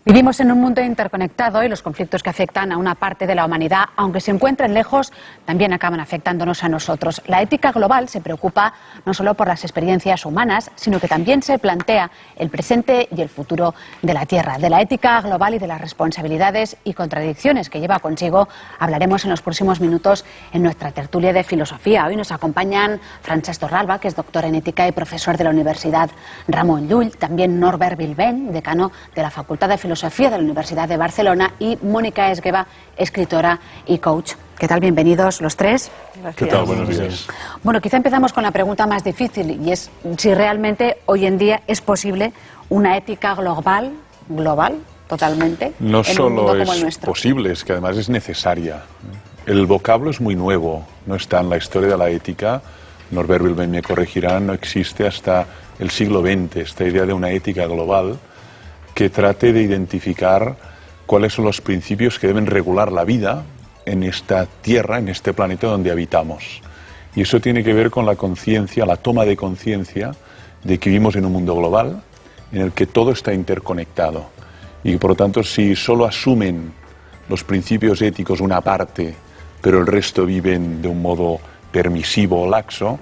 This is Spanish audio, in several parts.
Vivimos en un mundo interconectado y los conflictos que afectan a una parte de la humanidad, aunque se encuentren lejos, también acaban afectándonos a nosotros. La ética global se preocupa no solo por las experiencias humanas, sino que también se plantea el presente y el futuro de la Tierra. De la ética global y de las responsabilidades y contradicciones que lleva consigo hablaremos en los próximos minutos en nuestra tertulia de filosofía. Hoy nos acompañan Francesc Torralba, que es doctor en ética y profesor de la Universidad Ramon Llull, también Norbert Bilbén, decano de la Facultad de Filosofía de la Universidad de Barcelona, y Mónica Esgueva, escritora y coach. ¿Qué tal? Bienvenidos los tres. Gracias. ¿Qué tal? Buenos días. Bueno, quizá empezamos con la pregunta más difícil, y es si realmente hoy en día es posible una ética global, totalmente, no en un mundo solo como el es nuestro. posible, es que además es necesaria. El vocablo es muy nuevo, no está en la historia de la ética. Norbert Bilbén me corregirá, no existe hasta el siglo XX esta idea de una ética global que trate de identificar cuáles son los principios que deben regular la vida en esta tierra, en este planeta donde habitamos. Y eso tiene que ver con la conciencia, la toma de conciencia de que vivimos en un mundo global en el que todo está interconectado. Y por lo tanto, si solo asumen los principios éticos una parte, pero el resto viven de un modo permisivo o laxo,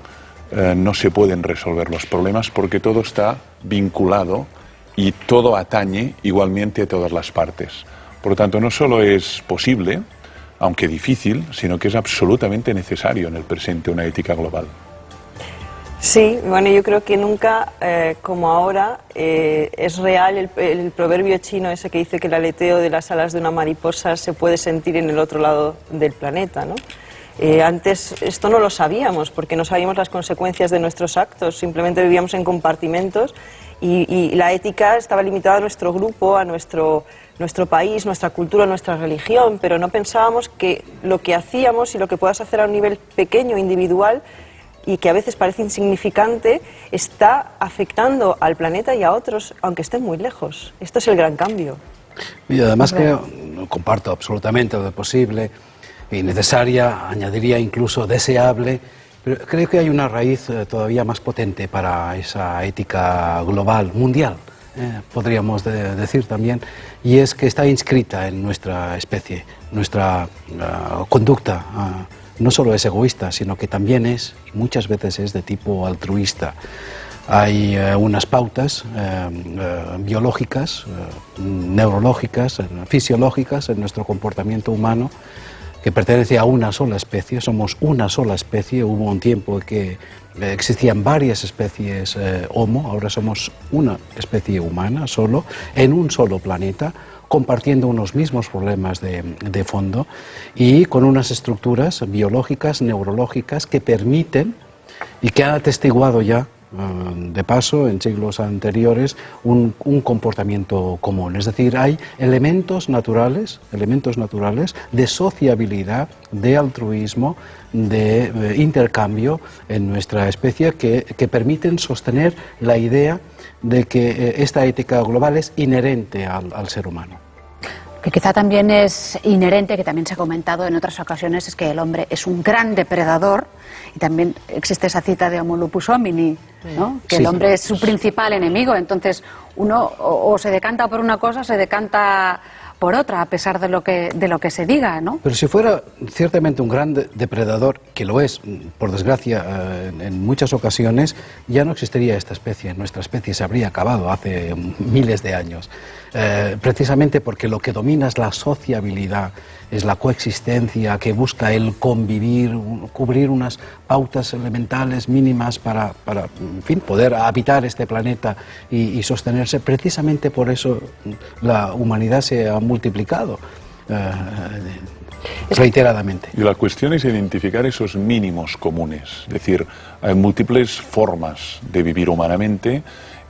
no se pueden resolver los problemas porque todo está vinculado y todo atañe igualmente a todas las partes. Por lo tanto, no solo es posible, aunque difícil, sino que es absolutamente necesario en el presente una ética global. Sí, bueno, yo creo que nunca como ahora es real el proverbio chino ese que dice que el aleteo de las alas de una mariposa se puede sentir en el otro lado del planeta, ¿no? Antes esto no lo sabíamos porque no sabíamos las consecuencias de nuestros actos, simplemente vivíamos en compartimentos y la ética estaba limitada a nuestro grupo, a nuestro país, nuestra cultura, nuestra religión, pero no pensábamos que lo que hacíamos y lo que puedas hacer a un nivel pequeño, individual, y que a veces parece insignificante, está afectando al planeta y a otros, aunque estén muy lejos. Esto es el gran cambio. Y además que comparto absolutamente lo de posible y necesaria, añadiría incluso deseable, pero creo que hay una raíz todavía más potente para esa ética global, mundial, podríamos decir también, y es que está inscrita en nuestra especie, nuestra conducta. No solo es egoísta, sino que también es, y muchas veces es de tipo altruista. Hay unas pautas biológicas, neurológicas, fisiológicas en nuestro comportamiento humano que pertenece a una sola especie. Somos una sola especie. Hubo un tiempo en que existían varias especies Homo, ahora somos una especie humana solo, en un solo planeta, compartiendo unos mismos problemas de fondo y con unas estructuras biológicas, neurológicas que permiten y que han atestiguado ya, de paso, en siglos anteriores, un comportamiento común. Es decir, hay elementos naturales de sociabilidad, de altruismo, de intercambio en nuestra especie que permiten sostener la idea de que esta ética global es inherente al ser humano. Que quizá también es inherente, que también se ha comentado en otras ocasiones, es que el hombre es un gran depredador, y también existe esa cita de Homo lupus homini, ¿no? Que el hombre es su principal enemigo. Entonces uno o se decanta por una cosa o se decanta por otra, a pesar de lo que se diga, ¿no? Pero si fuera ciertamente un gran depredador, que lo es, por desgracia, en muchas ocasiones, ya no existiría esta especie. Nuestra especie se habría acabado hace miles de años. Precisamente porque lo que domina es la sociabilidad, es la coexistencia, que busca el convivir, cubrir unas pautas elementales mínimas para en fin, poder habitar este planeta y sostenerse. Precisamente por eso la humanidad se ha multiplicado reiteradamente. Y la cuestión es identificar esos mínimos comunes. Es decir, hay múltiples formas de vivir humanamente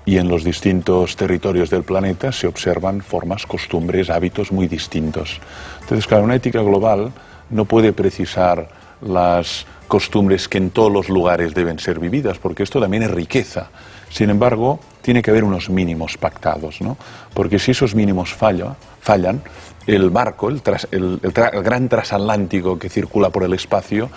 y en los distintos territorios del planeta se observan formas, costumbres, hábitos muy distintos. Entonces, claro, una ética global no puede precisar las costumbres que en todos los lugares deben ser vividas, porque esto también es riqueza. Sin embargo, tiene que haber unos mínimos pactados, ¿no? Porque si esos mínimos fallan, el barco, el gran transatlántico que circula por el espacio,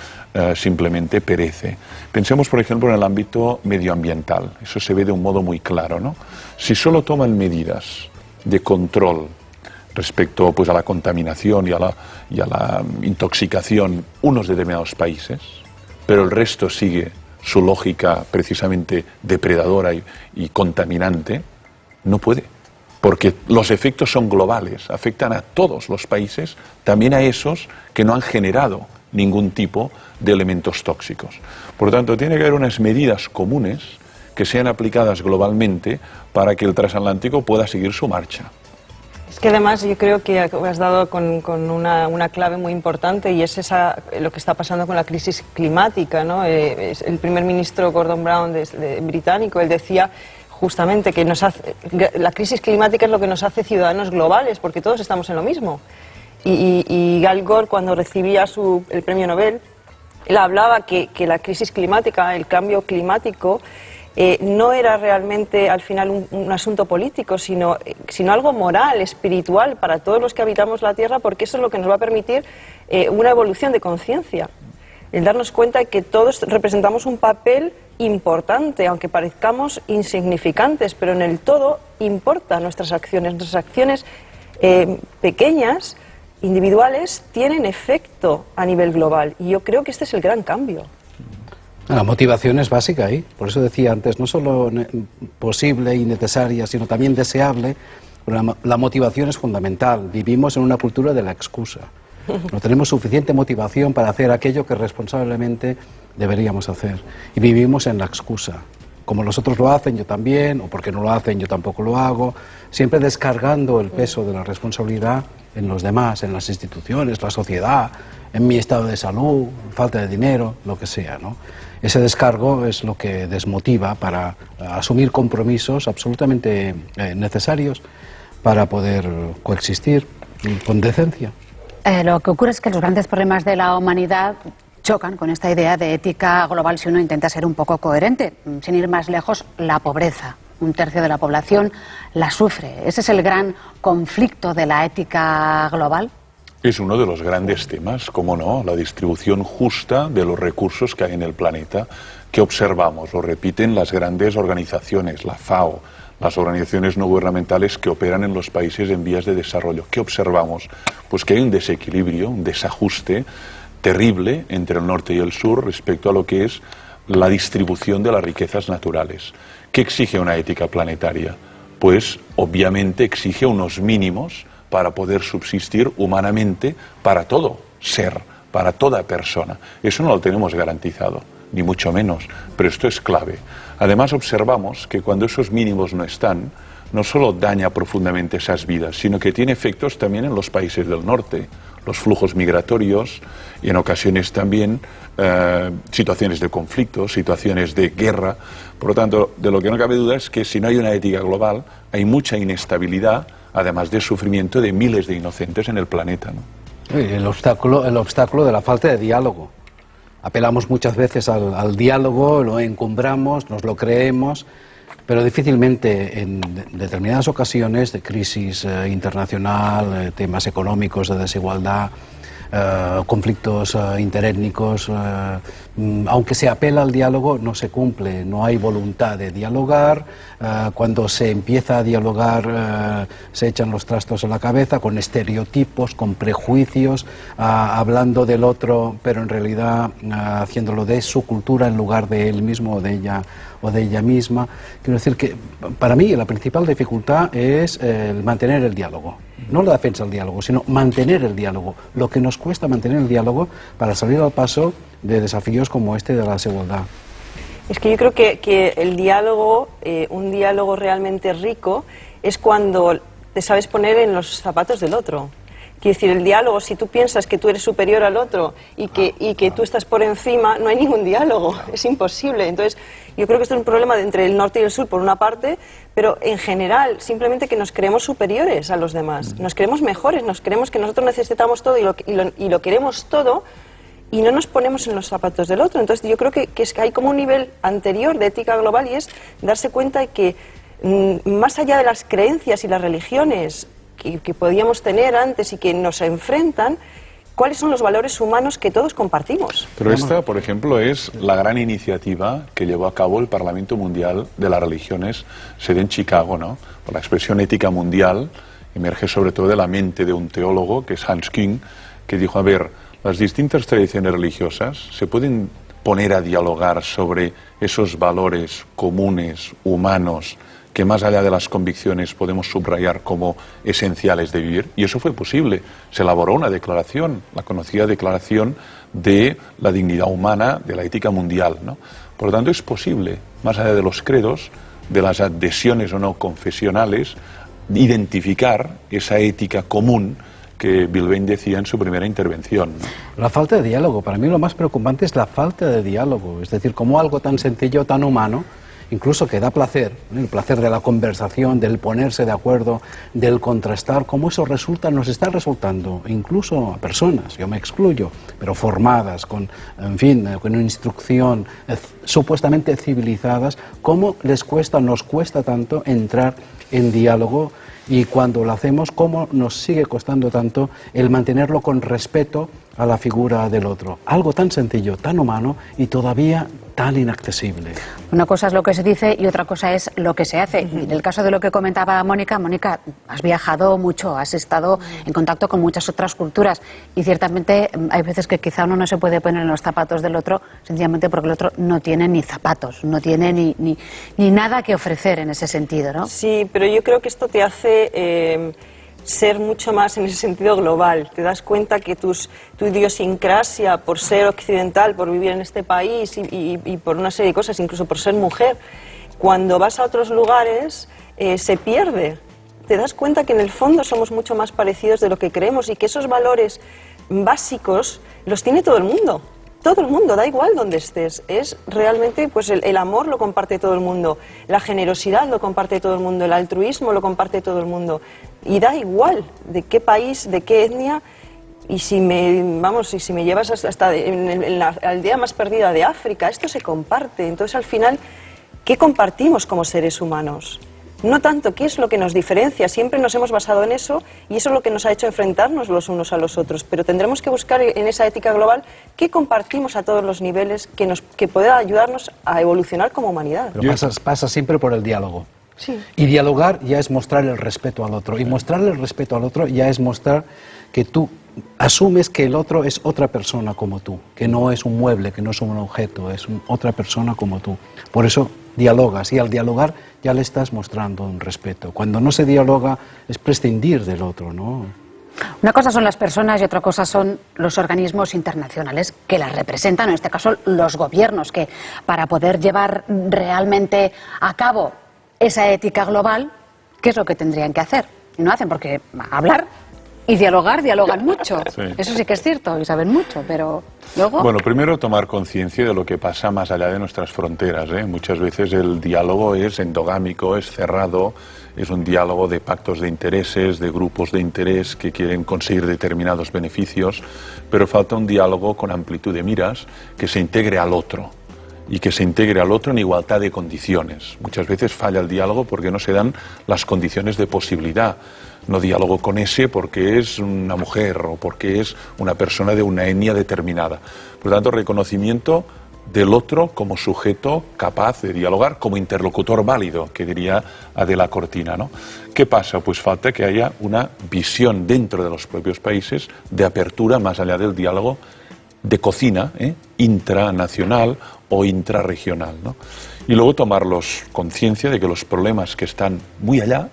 simplemente perece. Pensemos, por ejemplo, en el ámbito medioambiental. Eso se ve de un modo muy claro, ¿no? Si solo toman medidas de control respecto pues, a la contaminación y a la intoxicación unos determinados países, pero el resto sigue su lógica precisamente depredadora y contaminante, no puede. Porque los efectos son globales, afectan a todos los países, también a esos que no han generado ningún tipo de elementos tóxicos. Por lo tanto, tiene que haber unas medidas comunes que sean aplicadas globalmente para que el transatlántico pueda seguir su marcha. Es que además yo creo que has dado con una clave muy importante y es lo que está pasando con la crisis climática, ¿no? El primer ministro Gordon Brown británico, él decía justamente que la crisis climática es lo que nos hace ciudadanos globales, porque todos estamos en lo mismo. Y Al Gore, cuando recibía el premio Nobel, él hablaba que la crisis climática, el cambio climático, no era realmente al final un asunto político, sino algo moral, espiritual para todos los que habitamos la Tierra, porque eso es lo que nos va a permitir una evolución de conciencia. El darnos cuenta de que todos representamos un papel importante, aunque parezcamos insignificantes, pero en el todo importan nuestras acciones. Nuestras acciones pequeñas, individuales, tienen efecto a nivel global. Y yo creo que este es el gran cambio. La motivación es básica ahí, por eso decía antes, no solo posible y necesaria, sino también deseable. La motivación es fundamental. Vivimos en una cultura de la excusa. No tenemos suficiente motivación para hacer aquello que responsablemente deberíamos hacer. Y vivimos en la excusa. Como los otros lo hacen, yo también, o porque no lo hacen, yo tampoco lo hago. Siempre descargando el peso de la responsabilidad en los demás, en las instituciones, la sociedad, en mi estado de salud, falta de dinero, lo que sea, ¿no? Ese descargo es lo que desmotiva para asumir compromisos absolutamente necesarios para poder coexistir con decencia. Lo que ocurre es que los grandes problemas de la humanidad chocan con esta idea de ética global si uno intenta ser un poco coherente. Sin ir más lejos, la pobreza. 1/3 de la población la sufre. ¿Ese es el gran conflicto de la ética global? Es uno de los grandes temas, cómo no, la distribución justa de los recursos que hay en el planeta, que observamos, lo repiten las grandes organizaciones, la FAO, las organizaciones no gubernamentales que operan en los países en vías de desarrollo. ¿Qué observamos? Pues que hay un desequilibrio, un desajuste terrible entre el norte y el sur respecto a lo que es la distribución de las riquezas naturales. ¿Qué exige una ética planetaria? Pues obviamente exige unos mínimos para poder subsistir humanamente para todo ser, para toda persona. Eso no lo tenemos garantizado, ni mucho menos, pero esto es clave. Además observamos que cuando esos mínimos no están, no solo daña profundamente esas vidas, sino que tiene efectos también en los países del norte, los flujos migratorios y en ocasiones también situaciones de conflicto, situaciones de guerra. Por lo tanto, de lo que no cabe duda es que si no hay una ética global, hay mucha inestabilidad, además de sufrimiento de miles de inocentes en el planeta, ¿no? El obstáculo de la falta de diálogo. Apelamos muchas veces al diálogo, lo encumbramos, nos lo creemos, pero difícilmente en determinadas ocasiones de crisis internacional, temas económicos, de desigualdad, conflictos interétnicos, aunque se apela al diálogo, no se cumple, no hay voluntad de dialogar. Cuando se empieza a dialogar se echan los trastos a la cabeza con estereotipos, con prejuicios, hablando del otro, pero en realidad haciéndolo de su cultura en lugar de él mismo o de ella misma. Quiero decir que para mí la principal dificultad es el mantener el diálogo. No la defensa del diálogo, sino mantener el diálogo. Lo que nos cuesta mantener el diálogo para salir al paso de desafíos como este de la desigualdad. Es que yo creo que el diálogo, un diálogo realmente rico, es cuando te sabes poner en los zapatos del otro. Quiero decir, el diálogo, si tú piensas que tú eres superior al otro y que tú estás por encima, no hay ningún diálogo, es imposible. Entonces, yo creo que esto es un problema entre el norte y el sur, por una parte, pero en general, simplemente que nos creemos superiores a los demás, nos creemos mejores, nos creemos que nosotros necesitamos todo y lo queremos todo, y no nos ponemos en los zapatos del otro. Entonces, yo creo que hay como un nivel anterior de ética global, y es darse cuenta de que más allá de las creencias y las religiones que podíamos tener antes y que nos enfrentan, ¿cuáles son los valores humanos que todos compartimos? Pero esta, por ejemplo, es la gran iniciativa que llevó a cabo el Parlamento Mundial de las Religiones, sede en Chicago, ¿no? Por la expresión ética mundial, emerge sobre todo de la mente de un teólogo, que es Hans Küng, que dijo, a ver, las distintas tradiciones religiosas se pueden poner a dialogar sobre esos valores comunes, humanos, que más allá de las convicciones podemos subrayar como esenciales de vivir, y eso fue posible. Se elaboró una declaración, la conocida Declaración de la Dignidad Humana de la Ética Mundial, ¿no? Por lo tanto, es posible, más allá de los credos, de las adhesiones o no confesionales, identificar esa ética común que Bilbén decía en su primera intervención, ¿no? La falta de diálogo, para mí lo más preocupante es la falta de diálogo, es decir, como algo tan sencillo, tan humano, incluso que da placer, el placer de la conversación, del ponerse de acuerdo, del contrastar, cómo eso nos está resultando, incluso a personas, yo me excluyo, pero formadas, con una instrucción supuestamente civilizadas, cómo nos cuesta tanto entrar en diálogo, y cuando lo hacemos, cómo nos sigue costando tanto el mantenerlo con respeto a la figura del otro. Algo tan sencillo, tan humano y todavía tan inaccesible. Una cosa es lo que se dice y otra cosa es lo que se hace. Y en el caso de lo que comentaba Mónica, has viajado mucho, has estado en contacto con muchas otras culturas y ciertamente hay veces que quizá uno no se puede poner en los zapatos del otro sencillamente porque el otro no tiene ni zapatos, no tiene ni nada que ofrecer en ese sentido, ¿no? Sí, pero yo creo que esto te hace ser mucho más en ese sentido global. Te das cuenta que tu idiosincrasia, por ser occidental, por vivir en este país y por una serie de cosas, incluso por ser mujer, cuando vas a otros lugares se pierde. Te das cuenta que en el fondo somos mucho más parecidos de lo que creemos y que esos valores básicos los tiene todo el mundo. Todo el mundo, da igual donde estés. Es realmente, pues el amor lo comparte todo el mundo, la generosidad lo comparte todo el mundo, el altruismo lo comparte todo el mundo. Y da igual de qué país, de qué etnia, y si me llevas hasta en la aldea más perdida de África, esto se comparte. Entonces, al final, ¿qué compartimos como seres humanos? No tanto qué es lo que nos diferencia, siempre nos hemos basado en eso y eso es lo que nos ha hecho enfrentarnos los unos a los otros, pero tendremos que buscar en esa ética global qué compartimos a todos los niveles que pueda ayudarnos a evolucionar como humanidad. Pero pasa siempre por el diálogo. Sí. Y dialogar ya es mostrar el respeto al otro, y mostrarle el respeto al otro ya es mostrar que tú asumes que el otro es otra persona como tú, que no es un mueble, que no es un objeto, es otra persona como tú. Por eso dialogas, y al dialogar ya le estás mostrando un respeto. Cuando no se dialoga es prescindir del otro, ¿no? Una cosa son las personas y otra cosa son los organismos internacionales que las representan, en este caso los gobiernos, que para poder llevar realmente a cabo esa ética global, ¿qué es lo que tendrían que hacer? Y no hacen, porque hablar y dialogan mucho. Sí. Eso sí que es cierto y saben mucho, pero luego... Bueno, primero tomar conciencia de lo que pasa más allá de nuestras fronteras, ¿eh? Muchas veces el diálogo es endogámico, es cerrado, es un diálogo de pactos de intereses, de grupos de interés que quieren conseguir determinados beneficios, pero falta un diálogo con amplitud de miras que se integre al otro. Y que se integre al otro en igualdad de condiciones. Muchas veces falla el diálogo porque no se dan las condiciones de posibilidad. No diálogo con ese porque es una mujer o porque es una persona de una etnia determinada. Por lo tanto, reconocimiento del otro como sujeto capaz de dialogar, como interlocutor válido, que diría Adela Cortina, ¿no? ¿Qué pasa? Pues falta que haya una visión dentro de los propios países de apertura más allá del diálogo de cocina, intranacional o intrarregional, ¿no? Y luego tomarlos conciencia de que los problemas que están muy allá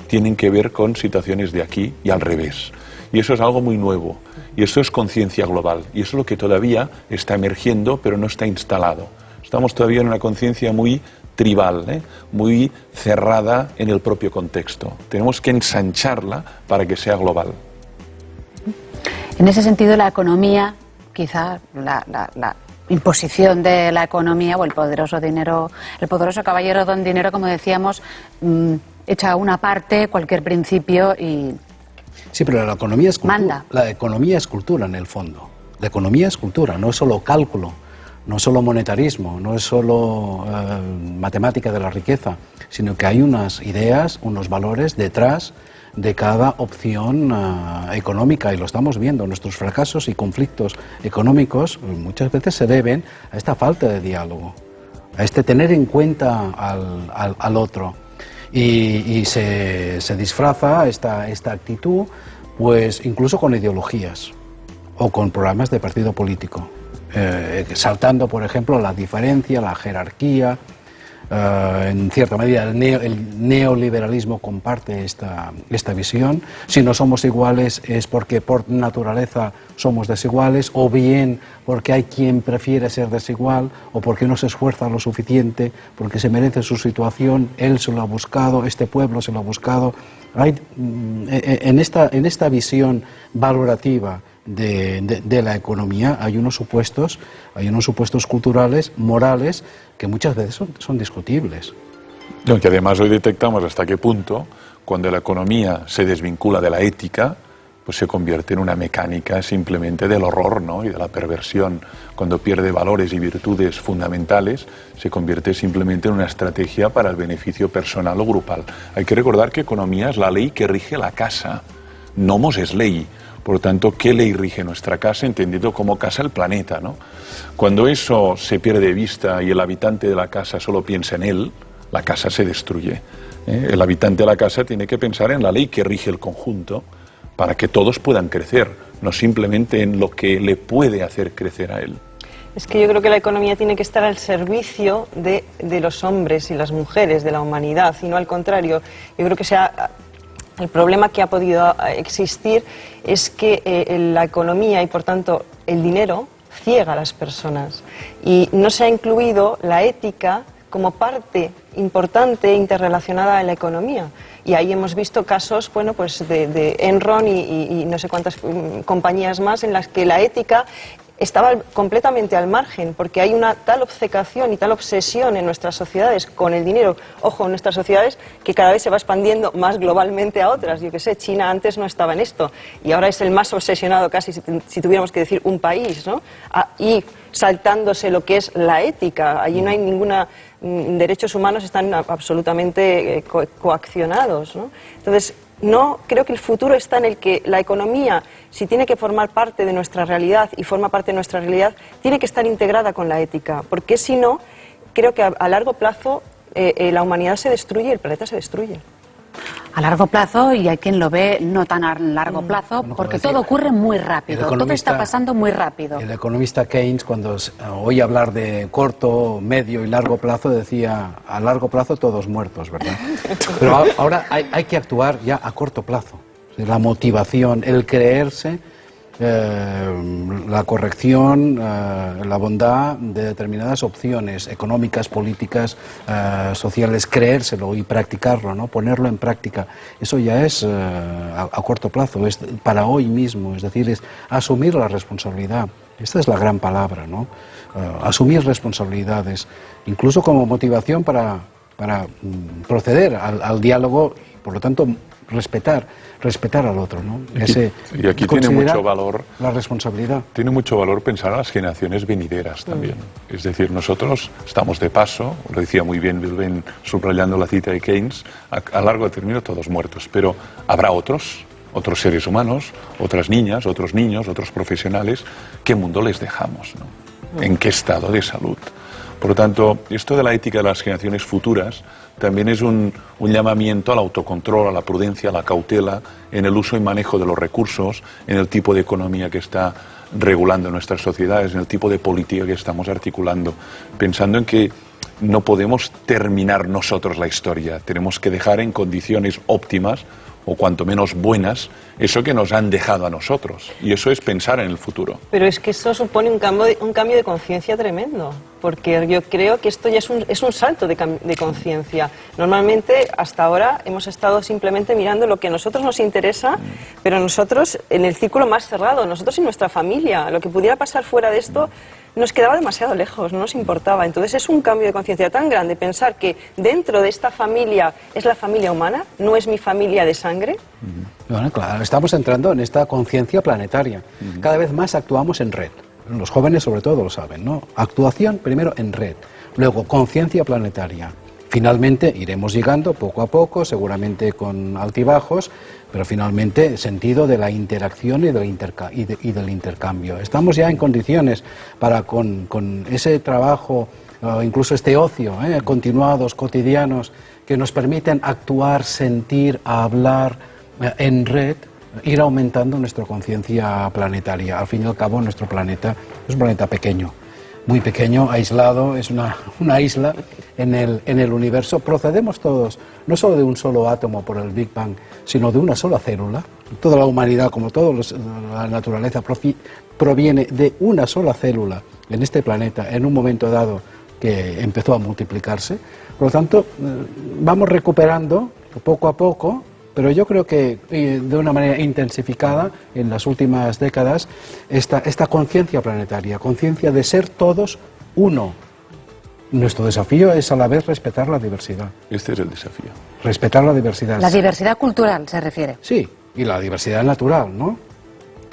tienen que ver con situaciones de aquí y al revés. Y eso es algo muy nuevo. Y eso es conciencia global. Y eso es lo que todavía está emergiendo, pero no está instalado. Estamos todavía en una conciencia muy tribal, muy cerrada en el propio contexto. Tenemos que ensancharla para que sea global. En ese sentido, la economía, quizá la imposición de la economía o el poderoso caballero don dinero, como decíamos, echa a una parte cualquier principio y sí, pero la economía es cultura. Manda. La economía es cultura en el fondo. La economía es cultura, no es solo cálculo, no es solo monetarismo, no es solo matemática de la riqueza, sino que hay unas ideas, unos valores detrás de cada opción económica, y lo estamos viendo. Nuestros fracasos y conflictos económicos muchas veces se deben a esta falta de diálogo, a este tener en cuenta al otro. y se disfraza esta actitud, pues incluso con ideologías o con programas de partido político, saltando, por ejemplo, la diferencia, la jerarquía. En cierta medida el neoliberalismo comparte esta visión. Si no somos iguales es porque por naturaleza somos desiguales, o bien porque hay quien prefiere ser desigual, o porque no se esfuerza lo suficiente, porque se merece su situación, él se lo ha buscado, este pueblo se lo ha buscado. Hay, en esta visión valorativa de la economía hay unos supuestos culturales, morales, que muchas veces son discutibles. No, que además hoy detectamos hasta qué punto, cuando la economía se desvincula de la ética, pues se convierte en una mecánica simplemente del horror, ¿no?, y de la perversión. Cuando pierde valores y virtudes fundamentales, se convierte simplemente en una estrategia para el beneficio personal o grupal. Hay que recordar que economía es la ley que rige la casa. Nomos es ley. Por lo tanto, ¿qué ley rige nuestra casa? Entendido como casa el planeta, ¿no? Cuando eso se pierde de vista y el habitante de la casa solo piensa en él, la casa se destruye. El habitante de la casa tiene que pensar en la ley que rige el conjunto para que todos puedan crecer, no simplemente en lo que le puede hacer crecer a él. Es que yo creo que la economía tiene que estar al servicio de los hombres y las mujeres, de la humanidad, y no al contrario. Yo creo que el problema que ha podido existir es que la economía y por tanto el dinero ciega a las personas, y no se ha incluido la ética como parte importante e interrelacionada en la economía. Y ahí hemos visto casos, bueno, pues de Enron y no sé cuántas compañías más en las que la ética estaba completamente al margen, porque hay una tal obcecación y tal obsesión en nuestras sociedades con el dinero, ojo, en nuestras sociedades, que cada vez se va expandiendo más globalmente a otras. Yo qué sé, China antes no estaba en esto y ahora es el más obsesionado casi, si tuviéramos que decir un país, ¿no? Y saltándose lo que es la ética. Allí no hay ninguna... derechos humanos están absolutamente coaccionados, ¿no? Entonces, no creo que el futuro está en el que la economía, si tiene que formar parte de nuestra realidad y forma parte de nuestra realidad, tiene que estar integrada con la ética, porque si no, creo que a largo plazo la humanidad se destruye y el planeta se destruye. A largo plazo, y hay quien lo ve no tan a largo plazo, bueno, porque decía, todo ocurre muy rápido, todo está pasando muy rápido. El economista Keynes, cuando oía hablar de corto, medio y largo plazo, decía, a largo plazo todos muertos, ¿verdad? Pero ahora hay que actuar ya a corto plazo. La motivación, el creerse, la corrección, la bondad de determinadas opciones económicas, políticas, sociales, creérselo y practicarlo, ¿no? Ponerlo en práctica. Eso ya es a corto plazo, es para hoy mismo, es decir, es asumir la responsabilidad. Esta es la gran palabra, ¿no? Asumir responsabilidades, incluso como motivación para proceder al diálogo, por lo tanto, respetar al otro, ¿no? Y aquí tiene mucho valor la responsabilidad. Tiene mucho valor pensar a las generaciones venideras también. Es decir, nosotros estamos de paso, lo decía muy bien Bilben subrayando la cita de Keynes, a largo término todos muertos, pero habrá otros seres humanos, otras niñas, otros niños, otros profesionales. ¿Qué mundo les dejamos, ¿no? ¿En qué estado de salud? Por lo tanto, esto de la ética de las generaciones futuras también es un llamamiento al autocontrol, a la prudencia, a la cautela en el uso y manejo de los recursos, en el tipo de economía que está regulando nuestras sociedades, en el tipo de política que estamos articulando, pensando en que no podemos terminar nosotros la historia, tenemos que dejar en condiciones óptimas o cuanto menos buenas, eso que nos han dejado a nosotros. Y eso es pensar en el futuro. Pero es que eso supone un cambio de conciencia tremendo, porque yo creo que esto ya es un salto de conciencia. Normalmente, hasta ahora, hemos estado simplemente mirando lo que a nosotros nos interesa, pero nosotros en el círculo más cerrado, nosotros y nuestra familia. Lo que pudiera pasar fuera de esto nos quedaba demasiado lejos, no nos importaba. Entonces es un cambio de conciencia tan grande pensar que dentro de esta familia es la familia humana, no es mi familia de sangre. Bueno, claro, estamos entrando en esta conciencia planetaria. Cada vez más actuamos en red. Los jóvenes sobre todo lo saben, ¿no? Actuación primero en red, luego conciencia planetaria. Finalmente iremos llegando poco a poco, seguramente con altibajos, pero finalmente sentido de la interacción y del intercambio. Estamos ya en condiciones para, con ese trabajo incluso este ocio, continuados, cotidianos, que nos permiten actuar, sentir, hablar en red, ir aumentando nuestra conciencia planetaria. Al fin y al cabo, nuestro planeta es un planeta pequeño, muy pequeño, aislado, es una isla en el universo. Procedemos todos, no solo de un solo átomo por el Big Bang, sino de una sola célula. Toda la humanidad, como toda la naturaleza, proviene de una sola célula en este planeta, en un momento dado que empezó a multiplicarse. Por lo tanto, vamos recuperando poco a poco, pero yo creo que de una manera intensificada en las últimas décadas, esta conciencia planetaria, conciencia de ser todos uno. Nuestro desafío es a la vez respetar la diversidad. Este es el desafío. Respetar la diversidad. La diversidad cultural se refiere. Sí, y la diversidad natural, ¿no?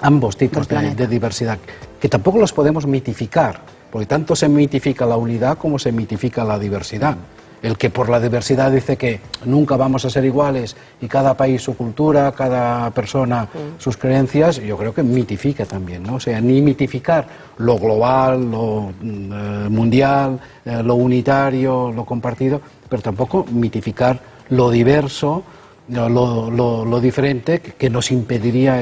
Ambos tipos de diversidad, que tampoco los podemos mitificar, porque tanto se mitifica la unidad como se mitifica la diversidad. El que por la diversidad dice que nunca vamos a ser iguales y cada país su cultura, cada persona sus creencias, yo creo que mitifica también, ¿no? O sea, ni mitificar lo global, lo mundial, lo unitario, lo compartido, pero tampoco mitificar lo diverso, lo diferente, que nos impediría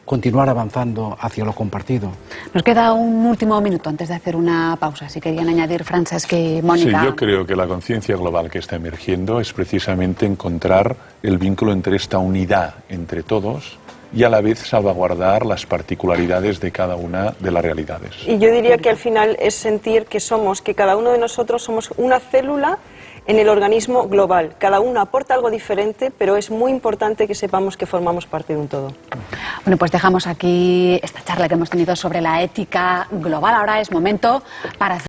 continuar avanzando hacia lo compartido. Nos queda un último minuto antes de hacer una pausa. Si querían añadir, Francesc y Mónica. Sí, yo creo que la conciencia global que está emergiendo es precisamente encontrar el vínculo entre esta unidad entre todos y a la vez salvaguardar las particularidades de cada una de las realidades. Y yo diría que al final es sentir que cada uno de nosotros somos una célula en el organismo global. Cada uno aporta algo diferente, pero es muy importante que sepamos que formamos parte de un todo. Bueno, pues dejamos aquí esta charla que hemos tenido sobre la ética global. Ahora es momento para